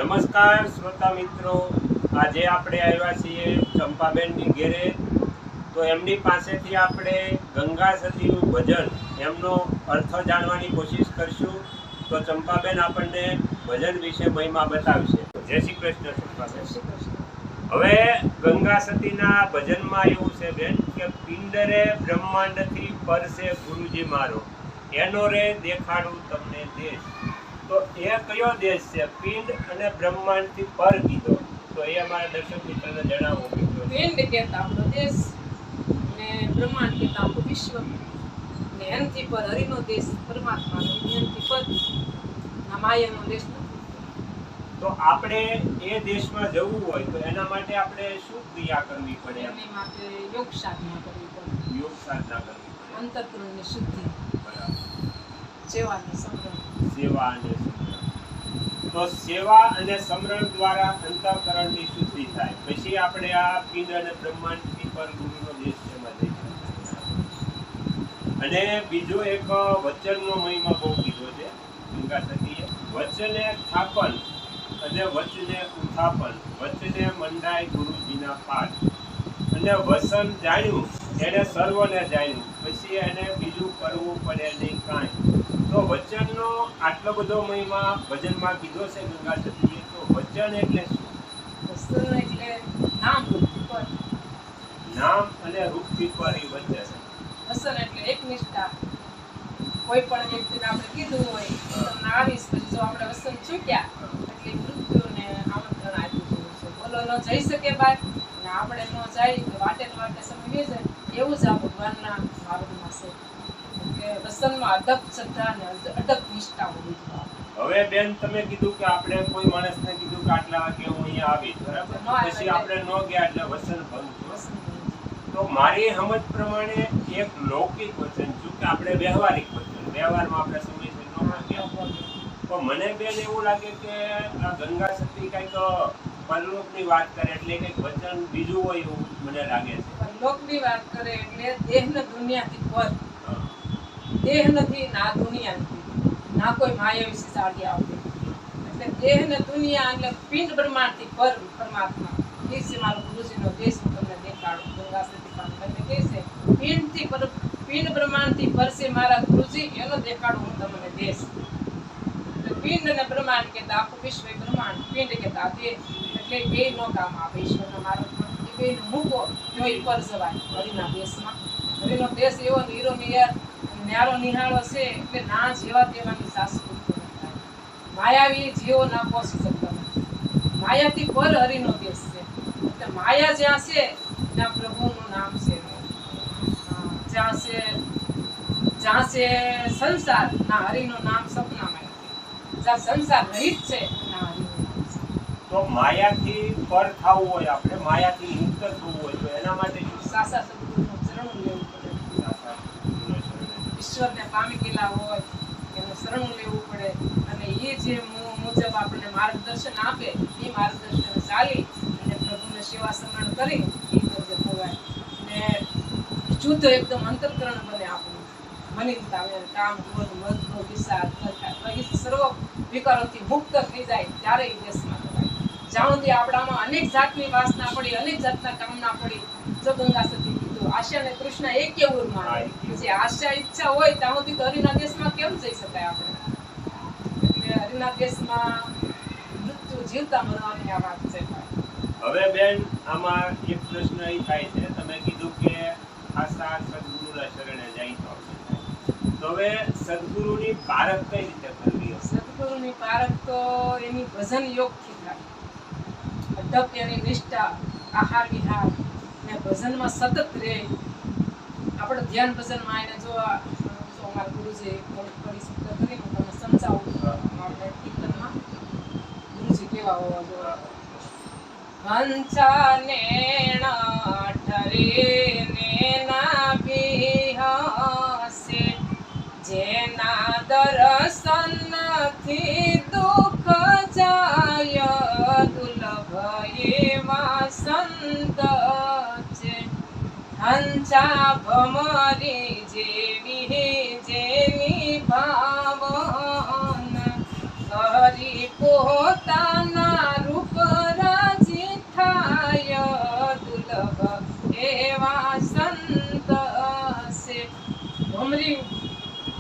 નમસ્કાર શ્રોતા મિત્રો, આજે આપણે આવ્યા છીએ ચંપાબેનની ઘેરે. તો એમની પાસેથી આપણે ગંગા સતીનું ભજન એમનો અર્થ જાણવાની કોશિશ કરશું. તો ચંપાબેન આપણને ભજન વિશે મહિમા બતાવશે. જય શ્રી કૃષ્ણ ચંપાબેન. હવે ગંગા સતીના ભજનમાં એવું છે બેન કે પિંડરે બ્રહ્માંડથી પરસે ગુરુજી મારો, એનો રે દેખાડું તમને દેશ. તો એ કયો દેશ છે? પિંડ અને બ્રહ્માંડ થી પર કીધો. તો એ અમારા દર્શક મિત્રોને જણાવો. પિંડ કહેતા આપણો દેશ ને બ્રહ્માંડ કહેતા આપણું વિશ્વ ને એનથી પર હરિનો દેશ પરમાત્માનો, એનથી પર ના માયાનો દેશ નથી. તો આપણે એ દેશમાં જવું હોય તો એના માટે આપણે શું ક્રિયા કરવી પડે? એની માટે યોગ સાધના કરવી પડે. યોગ સાધના કરવી પડે. અંતઃકરણની શુદ્ધિ, બરાબર. સેવાની સમરણ. સેવા અને સમરણ. તો સેવા અને સમરણ દ્વારા અંતઃકરણની શુદ્ધિ થાય. પછી આપણે આ પિંડ અને બ્રહ્માંડથી પર ગુરુનો દેશ એમાં જઈ શકીએ. અને બીજો એક વચનનો મહિમા બહુ કીધો છે ગંગા સતીએ. વચને સ્થાપન અને વચને ઉત્થાપન, વચને મંડાય ગુરુજીના પાઠ. અને વસન જાણ્યું એને સર્વને જાણ્યું, પછી એને બીજું કરવું પડે નહીં કાંઈ. તો વચનનો આટલો બધો મહિમા ભજનમાં કીધો છે ગંગા સતીએ. તો વચન એટલે શું? વચન એટલે નામ રૂપ પર. નામ અને રૂપથી પર એ વચન. વચન એટલે એકનિષ્ઠા. કોઈ પણ વ્યક્તિને આપણે કીધું હોય તમને આવીશ, પછી જો આપણે વચન ચૂક્યા એટલે મૃત્યુને આમંત્રણ આપ્યું છે. બોલો ન જઈ શકે બહાર ને આપણે ન જાય તો વાટે ને વાટે સમય જાય. એવું જ આ ભગવાનના માર્ગમાં છે કે વચનમાં અડગ શ્રદ્ધા અને અડગ નિષ્ઠા હોવી જોઈએ. હવે બેન તમે કીધું કે આપણે કોઈ માણસને કીધું કે આટલા વાગે હું અહીંયા આવીશ, બરાબર? પછી આપણે ન ગયા એટલે વચન ભંગ થયું. તો મારી સમજ પ્રમાણે એક લૌકિક વચન છું કે આપણે વ્યવહારિક વચન, વ્યવહારમાં આપણે સમયસર ન પહોંચ્યા. તો મને બેન એવું લાગે કે આ ગંગા સતી કંઈક પરલોકની વાત કરે એટલે કંઈક વચન બીજું હોય એવું મને લાગે છે. પરલોકની વાત કરે એટલે દેહને દુનિયાથી પર. દેહ નથી ના દુનિયા નથી, ના કોઈ માયા વિશે સાડી આવતી. એટલે દેહ ને દુનિયા એટલે પિંડ બ્રહ્માંડથી પર પરમાત્મા. એ છે મારો ગુરુજીનો દેશ. હું તમને દેખાડું. ગંગા સતી તમને કહે છે પિંડ બ્રહ્માંડથી પર છે મારા ગુરુજી, એનો દેખાડું હું તમને દેશ. એટલે પિંડ અને બ્રહ્માંડ કહેતા આખું વિશ્વ બ્રહ્માંડ, પિંડ કહેતા દેહ. એટલે બે નો કામ આવે ઈશ્વરના માર્ગમાં. એ બે મૂકો તો એ પર જવાય હરિના દેશમાં. હરિનો દેશ એવો હીરો ન્યારો નિહાળો છે એટલે ના જેવા તેવાની સાસુ માયાવી જીવો ના પહોંચી શકતા નથી. માયાથી પર હરિનો દેશ છે. એટલે માયા જ્યાં છે ત્યાં પ્રભુનું નામ છે. જ્યાં છે સંસાર ના હરિનું નામ સપનામાં. જ્યાં સંસાર રહિત છે ના હરિનું નામ છે. તો માયાથી પર થવું હોય, આપણે માયાથી મુક્ત થવું હોય તો એના માટે સાસા સદગુરુનું શરણું લેવું પડે. ઈશ્વરને પામી ગયેલા હોય એનું શરણું લેવું પડે. અને એ જે મુજબ આપણને માર્ગદર્શન આપે એ માર્ગદર્શન ચાલી અને પ્રભુને સેવા સમરણ કરી એ કરજે ભોવાય ને શુદ્ધ એકદમ અંતર્કરણ બને આપણું. મનિનતા કામ ક્રોધ મદ વિષાદ સર્વ વિકારોથી મુક્ત થઈ જાય ત્યારે એ દેશમાં કરાય. જ્યાં સુધી આપણામાં અનેક જાતની વાસના પડી, અનેક જાતના કામના પડી, જો ગંગા સતી કીધું આશા અને કૃષ્ણ એક એવું માને. જે આશા ઈચ્છા હોય ત્યાં સુધી તો હરિના દેશમાં કેમ જઈ શકાય આપણે? એટલે હરિના દેશમાં મૃત્યુ જીવતા મરવાની આ વાત છે. હવે બેન આમાં એક પ્રશ્ન એ થાય છે, તમે કીધું કે આશા સદગુરુના શરણે જાય તો હવે સદગુરુની પારખ કઈ રીતે કરવી? સદગુરુની પારખ તો એની ભજન યોગથી થાય. અડગ એની નિષ્ઠા, આહાર વિહાર ને ભજનમાં સતત રહે. આપણે ધ્યાન ભજનમાં આવીને જો અમારા ગુરુજી પરિશુદ્ધ કરી હું તમને સમજાવું. આપણે કીર્તનમાં ગુરુજી કેવા હોવા જોઈએ. વંચાને ઠરે ને ના બિહાસે, જેના દર્શનથી દુઃખ જાય, દુર્લભ એવા સંત છે. હંસા ભમરી જેવી જેની ભાવના કરી પોતાના ભમરી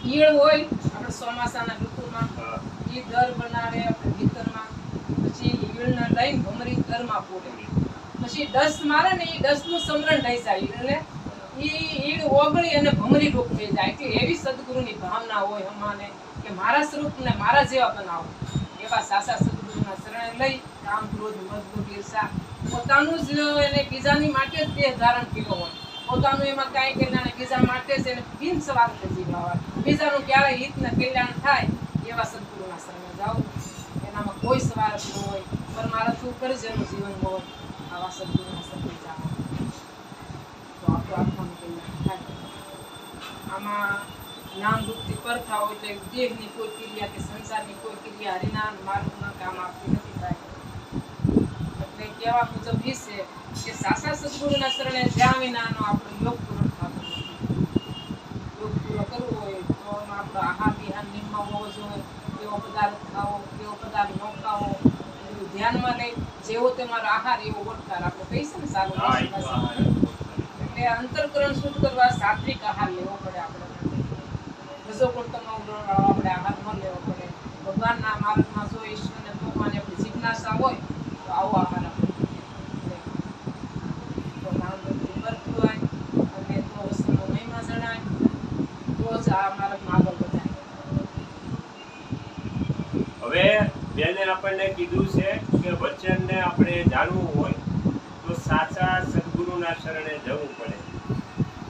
ઈયળ હોય આપણે ચોમાસાના ઋતુમાં હા. ઈ દર બનાવે આપણે ભીતરમાં, પછી ઈયળને લઈને ભમરી દરમાં પૂરે, પછી ડસ મારે ને એ ડસનું સમરણ થઈ જાય એટલે ઈ ઈડ ઓગળી અને ભમરી રૂપ થઈ જાય. એટલે એવી સદગુરુની ભાવના હોય અમાને કે મારા સ્વરૂપને મારા જેવા બનાવો. એવા સાસા સદગુરુના શરણે લઈ કામ, ક્રોધ, મદ, લોભ, ઈર્ષા પોતાનું જ એને બીજાની માટે જ દેહ ધારણ કર્યો હોય, પોતાનું એમાં કાંઈ કલ્યાણ બીજા માટે જ એને બિન સ્વાર્થ જીવવા, બીજાનું ક્યારે હિત ને કલ્યાણ થાય એવા સદગુરુના શરણે જાઓ. એનામાં કોઈ સ્વાર્થ ન હોય, પરમાર્થ ઉપર જ એનું જીવન હોય. આવા સદગુરુના શરણે જાઓ તો આપણું આત્માનું કલ્યાણ થાય. આમાં નામ રૂપથી પરથા હોય એટલે દેહની કોઈ ક્રિયા કે સંસારની કોઈ ક્રિયા હરિના માર્ગમાં કામ આપતી નથી થાય. એટલે કહેવા મુજબ એ છે કે સાસા સદગુરુના શરણે જ્યાં વિનાનો આપણો યોગ પૂરો થતો નથી. યોગ પૂરો કરવો હોય તો આપણો આહાર વિહાર નિયમમાં હોવો જોઈએ. કેવો પદાર્થ ખાવો, કેવો પદાર્થ ન ખાવો, બધું ધ્યાનમાં લઈ જેવો તમારો આહાર એવો ઓડકાર આપણે કહીશું ને સારું. હા, એ તો આહાર જ. એટલે અંતરકરણ શુદ્ધ કરવા સાત્વિક આહાર લેવો પડે આપણે. રજોગુણતમો આપણે આહાર ન લેવો પડે. ભગવાનના માર્ગમાં જો ઈશ્વરને ભગવાન આપણી જિજ્ઞાસા હોય તો આવો આહાર આપણે તો નામ ભક્તિ કરતું હોય અને તો વસ્તુનો મહિમા જણાય તો જ આ માર્ગમાં આગળ વધાય. હવે બેને આપણને કીધું છે કે વચનને આપણે જાણવું હોય તો સાચા સદગુરુના શરણે જવું પડે.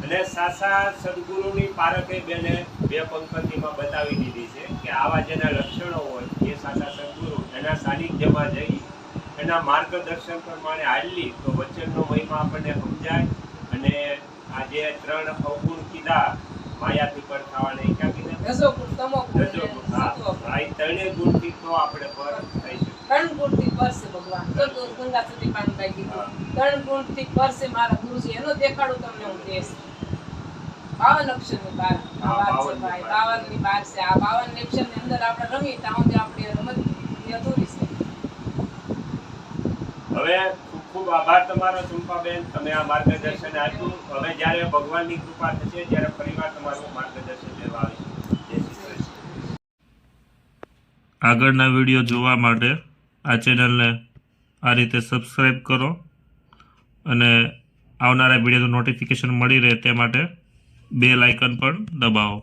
અને સાચા સદગુરુની પારખે બેને બે પંક્તિમાં બતાવી દીધી છે કે આવા જેના લક્ષણો હોય એ સાચા સદગુરુ એના સાનિધ્યમાં જઈ એના માર્ગદર્શન પ્રમાણે હાલી તો વચનનો મહિમા આપણને સમજાય. અને આ જે 3 અવગુણ કીધા માયાથી પર થવાના એ ક્યાં કીધા? રજોગુણ, તમોગુણ, રજોગુણ. સત્વગુણ. હા, આ 3 ગુણથી તો આપણે પર થઈ શકીએ. 3 ગુણથી પર છે ભગવાન. તો ગંગા સતી પાનભાઈ કીધું 3 ગુણથી પર છે મારા ગુરુજી. એનો દેખાડું તમને હું દેશ 52 અક્ષરની બાર આ વાત છે ભાઈ. 52 ની બાર છે. આ 52 અક્ષરની અંદર આપણે રમી ત્યાં સુધી આપણી રમત એ અધૂરી છે. હવે ખૂબ ખૂબ આભાર તમારો ચંપાબેન, તમે આ માર્ગદર્શન આપ્યું. હવે જ્યારે ભગવાનની કૃપા થશે ત્યારે ફરીવાર તમારું માર્ગદર્શન લેવા આવીશું. જય શ્રી કૃષ્ણ. આગળના વિડીયો જોવા માટે આ ચેનલને આ રીતે સબસ્ક્રાઈબ કરો અને આવનારા વિડીયોનું નોટિફિકેશન મળી રહે તે માટે બેલ આઇકન પણ દબાવો.